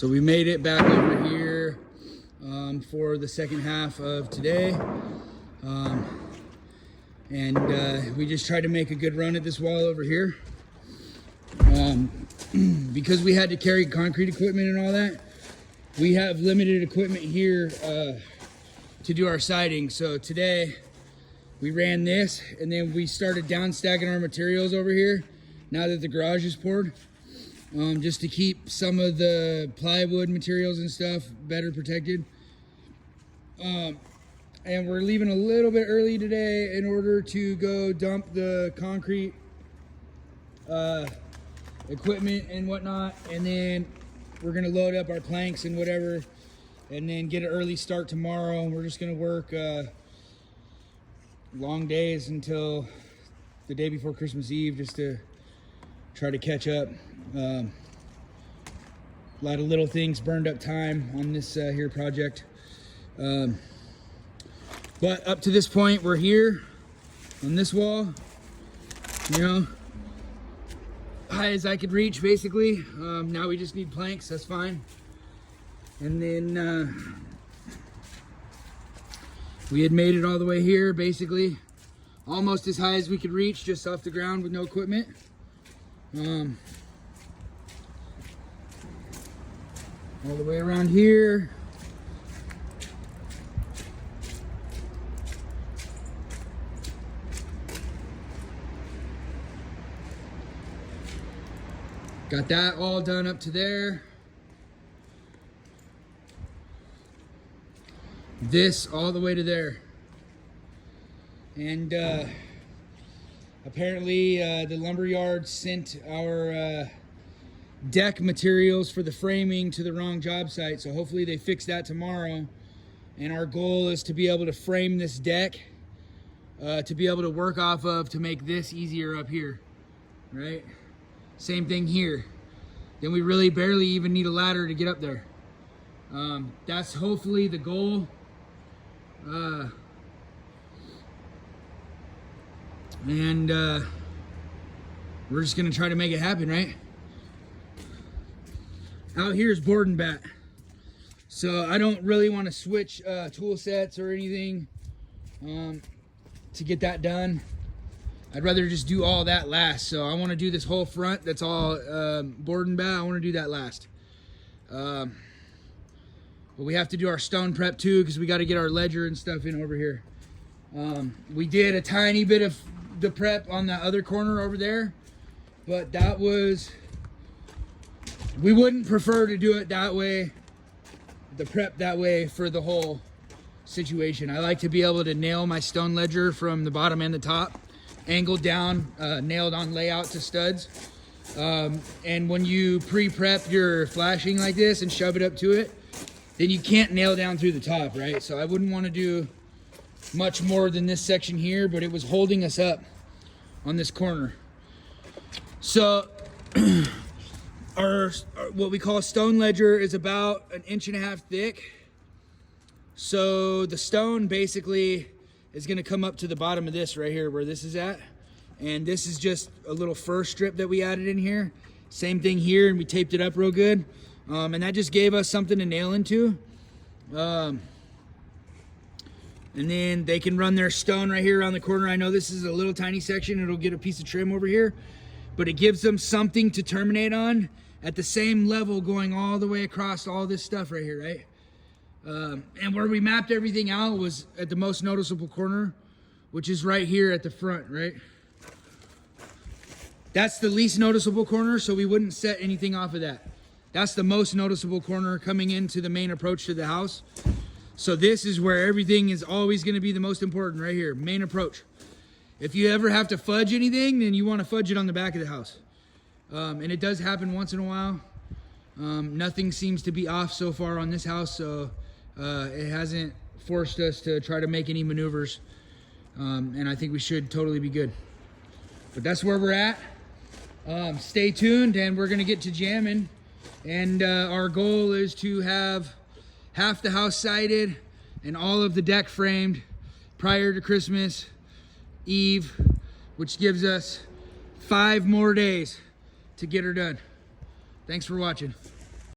So we made it back over here for the second half of today. We just tried to make a good run at this wall over here. Because we had to carry concrete equipment and all that, we have limited equipment here to do our siding. So today we ran this, and then we started down stacking our materials over here now that the garage is poured, just to keep some of the plywood materials and stuff better protected. And we're leaving a little bit early today in order to go dump the concrete equipment and whatnot, and then we're gonna load up our planks and whatever, and then get an early start tomorrow. And we're just gonna work long days until the day before Christmas Eve, just to try to catch up. A lot of little things burned up time on this here project. But up to this point, we're here on this wall, you know, high as I could reach, basically. Now we just need planks, that's fine. And then we had made it all the way here, basically, almost as high as we could reach, just off the ground with no equipment. All the way around here. Got that all done up to there. This all the way to there. And apparently the lumberyard sent our deck materials for the framing to the wrong job site. So hopefully they fix that tomorrow. And our goal is to be able to frame this deck to be able to work off of, to make this easier up here, right? Same thing here. Then we really barely even need a ladder to get up there. That's hopefully the goal. We're just gonna try to make it happen, right? Out here is board and bat. So I don't really want to switch tool sets or anything to get that done. I'd rather just do all that last. So I want to do this whole front that's all board and bat. I want to do that last. But we have to do our stone prep too, because we got to get our ledger and stuff in over here. We did a tiny bit of the prep on the other corner over there, but that was, we wouldn't prefer to do it that way, the prep that way for the whole situation. I like to be able to nail my stone ledger from the bottom and the top, angled down, nailed on layout to studs. And when you pre-prep your flashing like this and shove it up to it, then you can't nail down through the top, right? So I wouldn't want to do much more than this section here, but it was holding us up on this corner. So our what we call a stone ledger is about 1.5 inches thick. So the stone basically is going to come up to the bottom of this right here where this is at, and this is just a little fur strip that we added in here. Same thing here, and we taped it up real good, and that just gave us something to nail into. And then they can run their stone right here around the corner. I know this is a little tiny section, it'll get a piece of trim over here, but it gives them something to terminate on at the same level going all the way across all this stuff right here, right? And where we mapped everything out was at the most noticeable corner, which is right here at the front, right? That's the least noticeable corner, so we wouldn't set anything off of that. That's the most noticeable corner coming into the main approach to the house. So this is where everything is always going to be the most important, right here, main approach. If you ever have to fudge anything, then you want to fudge it on the back of the house. And it does happen once in a while. Nothing seems to be off so far on this house, so it hasn't forced us to try to make any maneuvers. And I think we should totally be good. But that's where we're at. Stay tuned, and we're gonna get to jamming. And our goal is to have half the house sided and all of the deck framed prior to Christmas Eve, which gives us 5 more days to get her done. Thanks for watching.